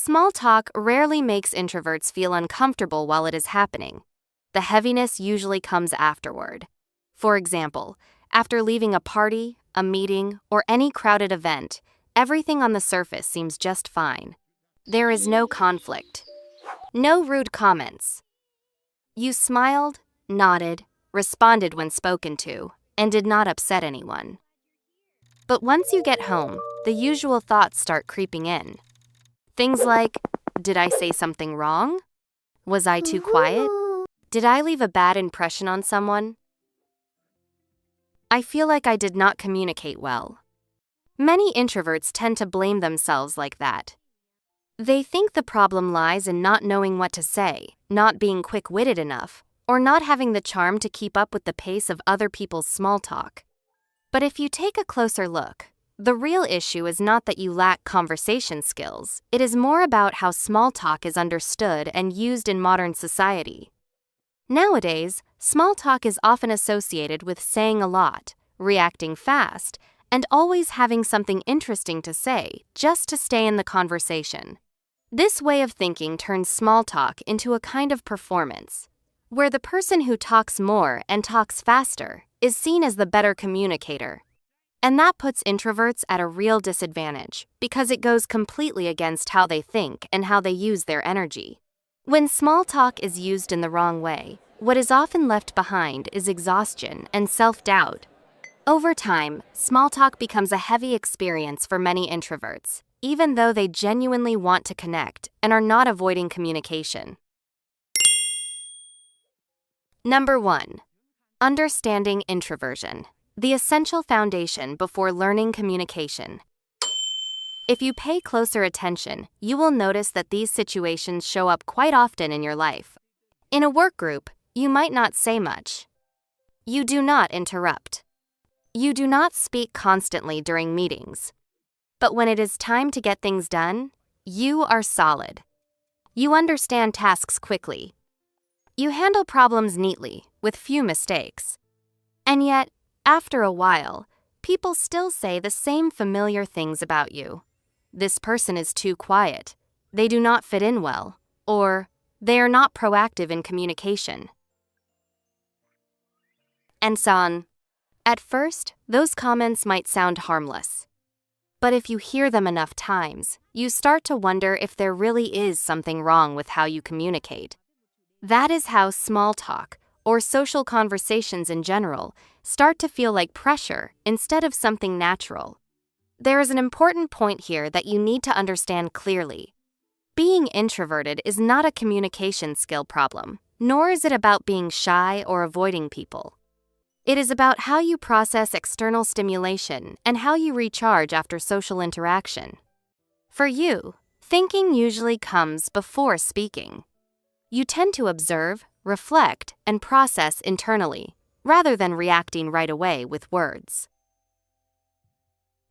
Small talk rarely makes introverts feel uncomfortable while it is happening. The heaviness usually comes afterward. For example, after leaving a party, a meeting, or any crowded event, everything on the surface seems just fine. There is no conflict. No rude comments. You smiled, nodded, responded when spoken to, and did not upset anyone. But once you get home, the usual thoughts start creeping in. Things like, did I say something wrong? Was I too quiet? Did I leave a bad impression on someone? I feel like I did not communicate well. Many introverts tend to blame themselves like that. They think the problem lies in not knowing what to say, not being quick-witted enough, or not having the charm to keep up with the pace of other people's small talk. But if you take a closer look, the real issue is not that you lack conversation skills. It is more about how small talk is understood and used in modern society. Nowadays, small talk is often associated with saying a lot, reacting fast, and always having something interesting to say just to stay in the conversation. This way of thinking turns small talk into a kind of performance, where the person who talks more and talks faster is seen as the better communicator. And that puts introverts at a real disadvantage because it goes completely against how they think and how they use their energy. When small talk is used in the wrong way, what is often left behind is exhaustion and self-doubt. Over time, small talk becomes a heavy experience for many introverts, even though they genuinely want to connect and are not avoiding communication. Number 1. Understanding introversion, the essential foundation before learning communication. If you pay closer attention, you will notice that these situations show up quite often in your life. In a work group, you might not say much. You do not interrupt. You do not speak constantly during meetings. But when it is time to get things done, you are solid. You understand tasks quickly. You handle problems neatly, with few mistakes. And yet, after a while, people still say the same familiar things about you. This person is too quiet. They do not fit in well. Or, they are not proactive in communication. And so on. At first, those comments might sound harmless. But if you hear them enough times, you start to wonder if there really is something wrong with how you communicate. That is how small talk, or social conversations in general, start to feel like pressure instead of something natural. There is an important point here that you need to understand clearly. Being introverted is not a communication skill problem, nor is it about being shy or avoiding people. It is about how you process external stimulation and how you recharge after social interaction. For you, thinking usually comes before speaking. You tend to observe, reflect, and process internally, rather than reacting right away with words.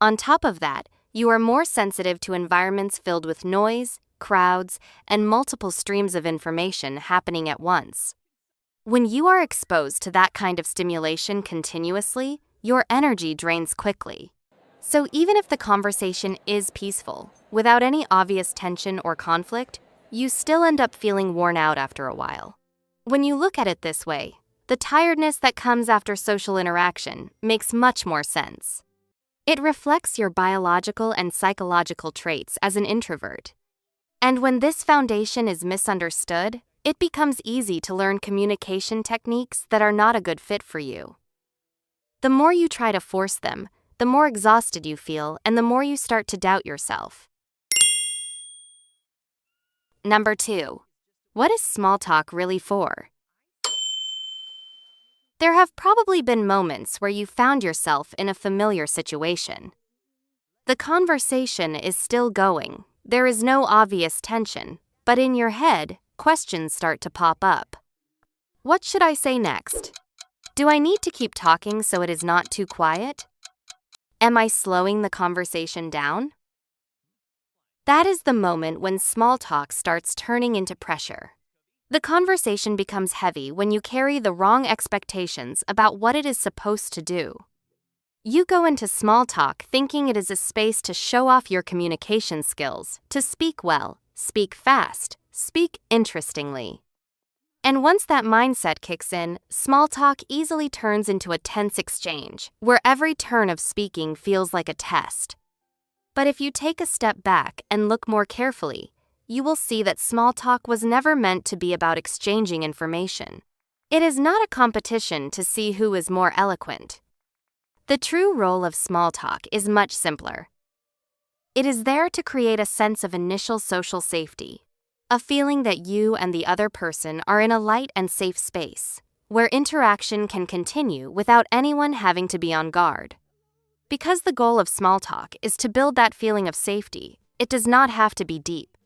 On top of that, you are more sensitive to environments filled with noise, crowds, and multiple streams of information happening at once. When you are exposed to that kind of stimulation continuously, your energy drains quickly. So even if the conversation is peaceful, without any obvious tension or conflict, you still end up feeling worn out after a while. When you look at it this way, the tiredness that comes after social interaction makes much more sense. It reflects your biological and psychological traits as an introvert. And when this foundation is misunderstood, it becomes easy to learn communication techniques that are not a good fit for you. The more you try to force them, the more exhausted you feel and the more you start to doubt yourself. Number 2. What is small talk really for? There have probably been moments where you found yourself in a familiar situation. The conversation is still going. There is no obvious tension, but in your head, questions start to pop up. What should I say next? Do I need to keep talking so it is not too quiet? Am I slowing the conversation down? That is the moment when small talk starts turning into pressure. The conversation becomes heavy when you carry the wrong expectations about what it is supposed to do. You go into small talk thinking it is a space to show off your communication skills, to speak well, speak fast, speak interestingly. And once that mindset kicks in, small talk easily turns into a tense exchange, where every turn of speaking feels like a test. But if you take a step back and look more carefully, you will see that small talk was never meant to be about exchanging information. It is not a competition to see who is more eloquent. The true role of small talk is much simpler. It is there to create a sense of initial social safety, a feeling that you and the other person are in a light and safe space, where interaction can continue without anyone having to be on guard. Because the goal of small talk is to build that feeling of safety, it does not have to be deep.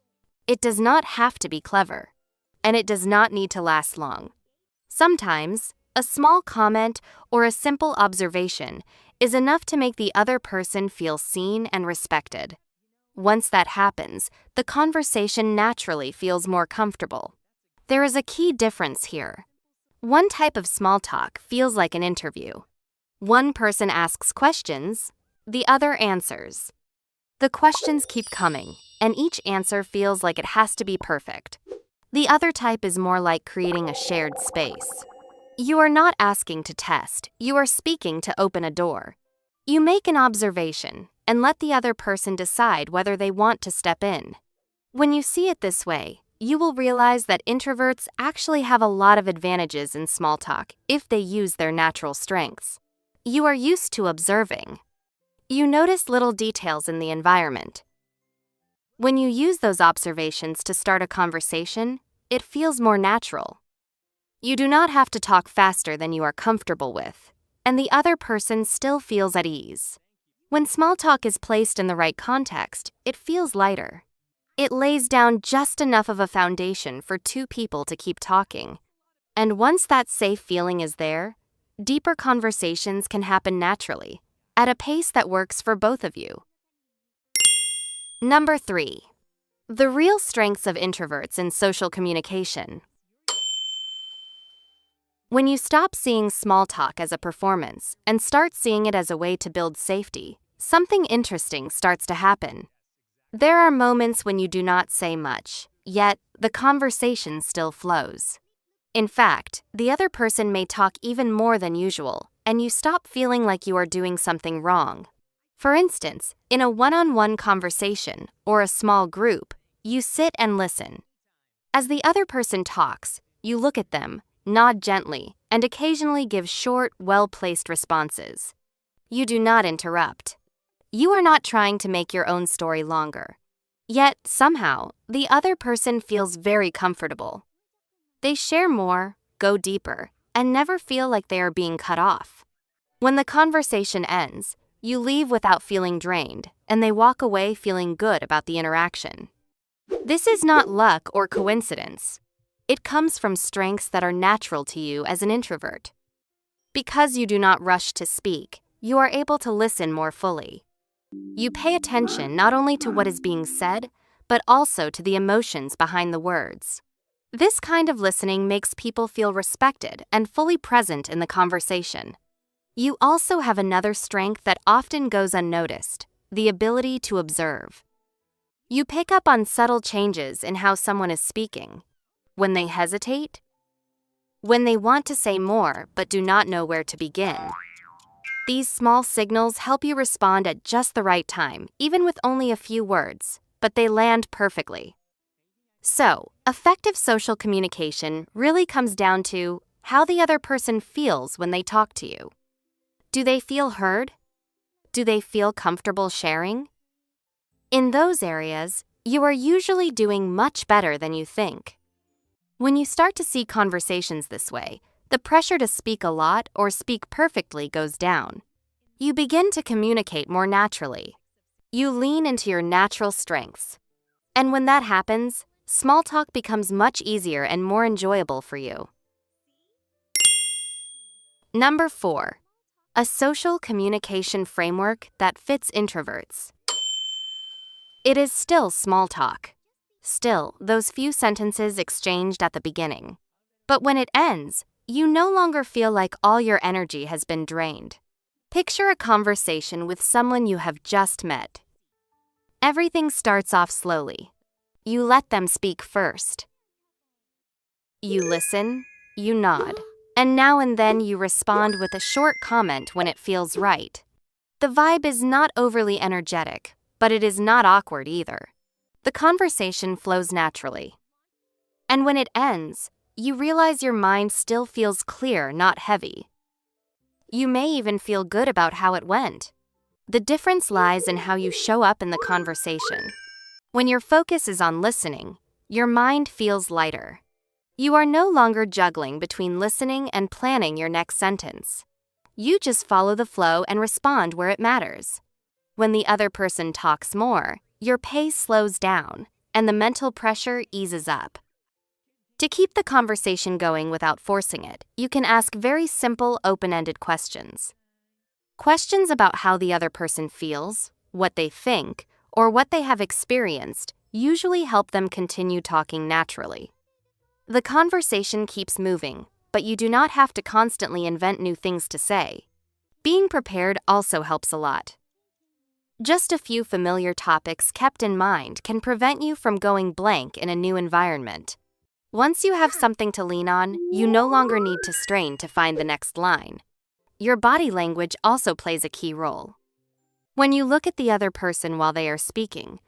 It does not have to be clever. And it does not need to last long. Sometimes, a small comment or a simple observation is enough to make the other person feel seen and respected. Once that happens, the conversation naturally feels more comfortable. There is a key difference here. One type of small talk feels like an interview. One person asks questions, the other answers. The questions keep coming, and each answer feels like it has to be perfect. The other type is more like creating a shared space. You are not asking to test, you are speaking to open a door. You make an observation and let the other person decide whether they want to step in. When you see it this way, you will realize that introverts actually have a lot of advantages in small talk if they use their natural strengths. You are used to observing. You notice little details in the environment. When you use those observations to start a conversation, it feels more natural. You do not have to talk faster than you are comfortable with, and the other person still feels at ease. When small talk is placed in the right context, it feels lighter. It lays down just enough of a foundation for two people to keep talking. And once that safe feeling is there, deeper conversations can happen naturally, at a pace that works for both of you. Number 3. The real strengths of introverts in social communication. When you stop seeing small talk as a performance and start seeing it as a way to build safety, something interesting starts to happen. There are moments when you do not say much, yet the conversation still flows. In fact, the other person may talk even more than usual, and you stop feeling like you are doing something wrong. For instance, in a one-on-one conversation or a small group, you sit and listen. As the other person talks, you look at them, nod gently, and occasionally give short, well-placed responses. You do not interrupt. You are not trying to make your own story longer. Yet, somehow, the other person feels very comfortable. They share more, go deeper, and never feel like they are being cut off. When the conversation ends, you leave without feeling drained, and they walk away feeling good about the interaction. This is not luck or coincidence. It comes from strengths that are natural to you as an introvert. Because you do not rush to speak, you are able to listen more fully. You pay attention not only to what is being said, but also to the emotions behind the words. This kind of listening makes people feel respected and fully present in the conversation. You also have another strength that often goes unnoticed, the ability to observe. You pick up on subtle changes in how someone is speaking. When they hesitate, when they want to say more but do not know where to begin. These small signals help you respond at just the right time, even with only a few words, but they land perfectly. So, effective social communication really comes down to how the other person feels when they talk to you. Do they feel heard? Do they feel comfortable sharing? In those areas, you are usually doing much better than you think. When you start to see conversations this way, the pressure to speak a lot or speak perfectly goes down. You begin to communicate more naturally. You lean into your natural strengths. And when that happens, small talk becomes much easier and more enjoyable for you. Number 4. A social communication framework that fits introverts. It is still small talk. Still, those few sentences exchanged at the beginning. But when it ends, you no longer feel like all your energy has been drained. Picture a conversation with someone you have just met. Everything starts off slowly. You let them speak first. You listen, you nod, and now and then you respond with a short comment when it feels right. The vibe is not overly energetic, but it is not awkward either. The conversation flows naturally. And when it ends, you realize your mind still feels clear, not heavy. You may even feel good about how it went. The difference lies in how you show up in the conversation. When your focus is on listening, your mind feels lighter. You are no longer juggling between listening and planning your next sentence. You just follow the flow and respond where it matters. When the other person talks more, your pace slows down, and the mental pressure eases up. To keep the conversation going without forcing it, you can ask very simple, open-ended questions. Questions about how the other person feels, what they think, or what they have experienced usually help them continue talking naturally. The conversation keeps moving, but you do not have to constantly invent new things to say. Being prepared also helps a lot. Just a few familiar topics kept in mind can prevent you from going blank in a new environment. Once you have something to lean on, you no longer need to strain to find the next line. Your body language also plays a key role. When you look at the other person while they are speaking,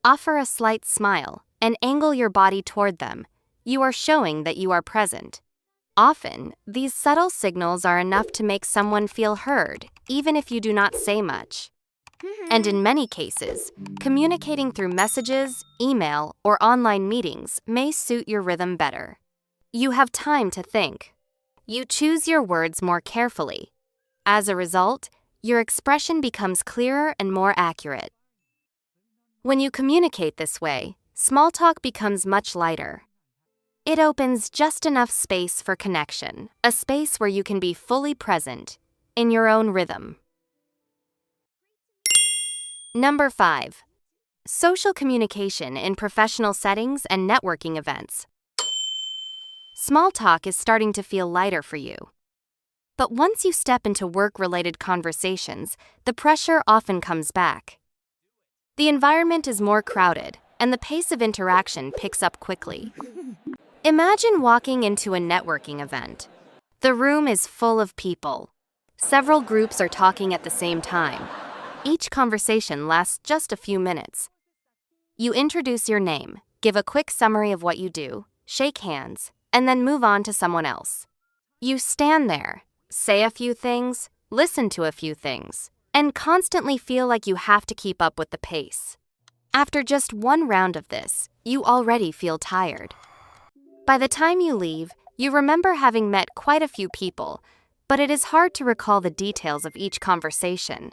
offer a slight smile and angle your body toward them. You are showing that you are present. Often, these subtle signals are enough to make someone feel heard, even if you do not say much. And in many cases, communicating through messages, email, or online meetings may suit your rhythm better. You have time to think. You choose your words more carefully. As a result, your expression becomes clearer and more accurate. When you communicate this way, small talk becomes much lighter. It opens just enough space for connection, a space where you can be fully present, in your own rhythm. Number 5. Social communication in professional settings and networking events. Small talk is starting to feel lighter for you. But once you step into work-related conversations, the pressure often comes back. The environment is more crowded, and the pace of interaction picks up quickly. Imagine walking into a networking event. The room is full of people. Several groups are talking at the same time. Each conversation lasts just a few minutes. You introduce your name, give a quick summary of what you do, shake hands, and then move on to someone else. You stand there, say a few things, listen to a few things, and constantly feel like you have to keep up with the pace. After just one round of this, you already feel tired. By the time you leave, you remember having met quite a few people, but it is hard to recall the details of each conversation.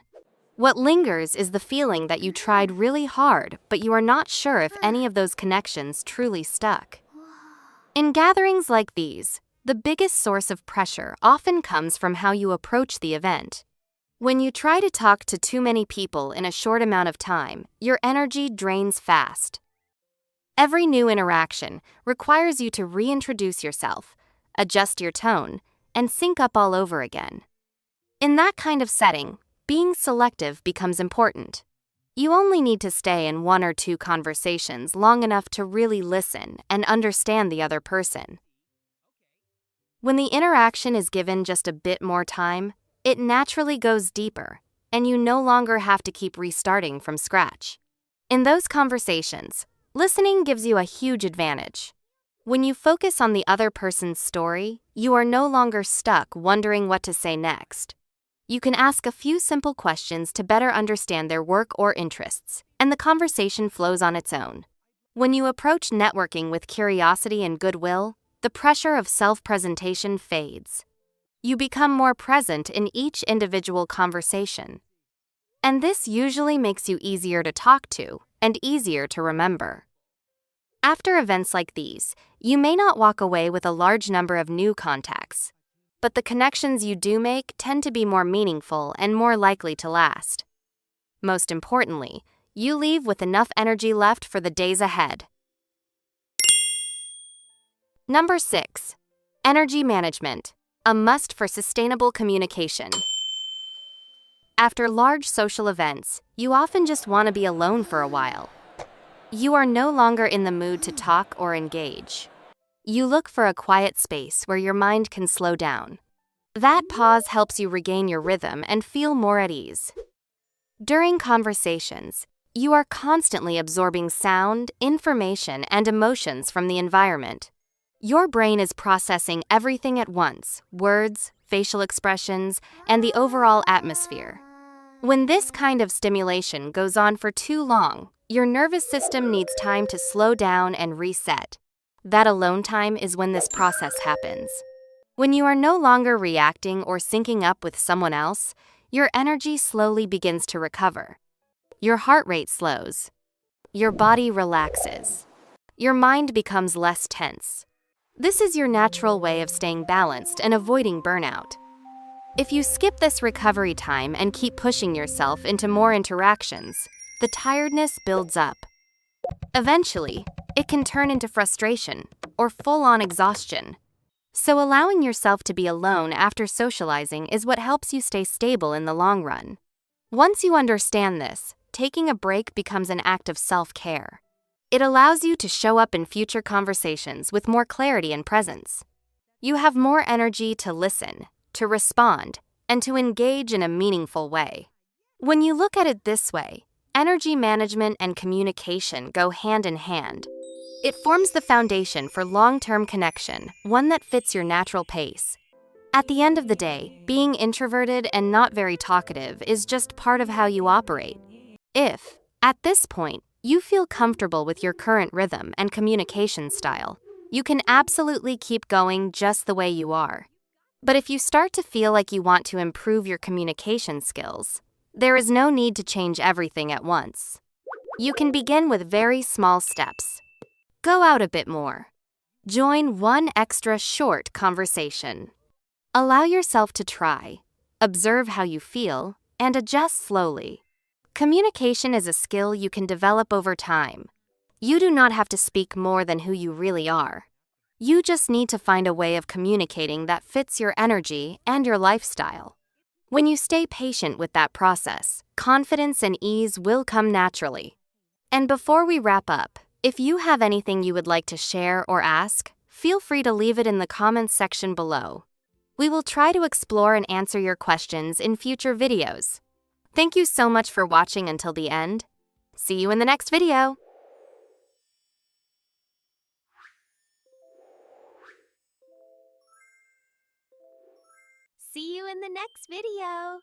What lingers is the feeling that you tried really hard, but you are not sure if any of those connections truly stuck. In gatherings like these, the biggest source of pressure often comes from how you approach the event. When you try to talk to too many people in a short amount of time, your energy drains fast. Every new interaction requires you to reintroduce yourself, adjust your tone, and sync up all over again. In that kind of setting, being selective becomes important. You only need to stay in one or two conversations long enough to really listen and understand the other person. When the interaction is given just a bit more time, it naturally goes deeper, and you no longer have to keep restarting from scratch. In those conversations, listening gives you a huge advantage. When you focus on the other person's story, you are no longer stuck wondering what to say next. You can ask a few simple questions to better understand their work or interests, and the conversation flows on its own. When you approach networking with curiosity and goodwill, the pressure of self-presentation fades. You become more present in each individual conversation. And this usually makes you easier to talk to and easier to remember. After events like these, you may not walk away with a large number of new contacts, but the connections you do make tend to be more meaningful and more likely to last. Most importantly, you leave with enough energy left for the days ahead. Number 6. Energy management, a must for sustainable communication. After large social events, you often just want to be alone for a while. You are no longer in the mood to talk or engage. You look for a quiet space where your mind can slow down. That pause helps you regain your rhythm and feel more at ease. During conversations, you are constantly absorbing sound, information, and emotions from the environment. Your brain is processing everything at once: words, facial expressions, and the overall atmosphere. When this kind of stimulation goes on for too long, your nervous system needs time to slow down and reset. That alone time is when this process happens. When you are no longer reacting or syncing up with someone else, your energy slowly begins to recover. Your heart rate slows. Your body relaxes. Your mind becomes less tense. This is your natural way of staying balanced and avoiding burnout. If you skip this recovery time and keep pushing yourself into more interactions, the tiredness builds up. Eventually, it can turn into frustration or full-on exhaustion. So allowing yourself to be alone after socializing is what helps you stay stable in the long run. Once you understand this, taking a break becomes an act of self-care. It allows you to show up in future conversations with more clarity and presence. You have more energy to listen, to respond, and to engage in a meaningful way. When you look at it this way, energy management and communication go hand in hand. It forms the foundation for long-term connection, one that fits your natural pace. At the end of the day, being introverted and not very talkative is just part of how you operate. If, at this point, you feel comfortable with your current rhythm and communication style, you can absolutely keep going just the way you are. But if you start to feel like you want to improve your communication skills, there is no need to change everything at once. You can begin with very small steps. Go out a bit more. Join one extra short conversation. Allow yourself to try, observe how you feel, and adjust slowly. Communication is a skill you can develop over time. You do not have to speak more than who you really are. You just need to find a way of communicating that fits your energy and your lifestyle. When you stay patient with that process, confidence and ease will come naturally. And before we wrap up, if you have anything you would like to share or ask, feel free to leave it in the comments section below. We will try to explore and answer your questions in future videos. Thank you so much for watching until the end. See you in the next video. See you in the next video.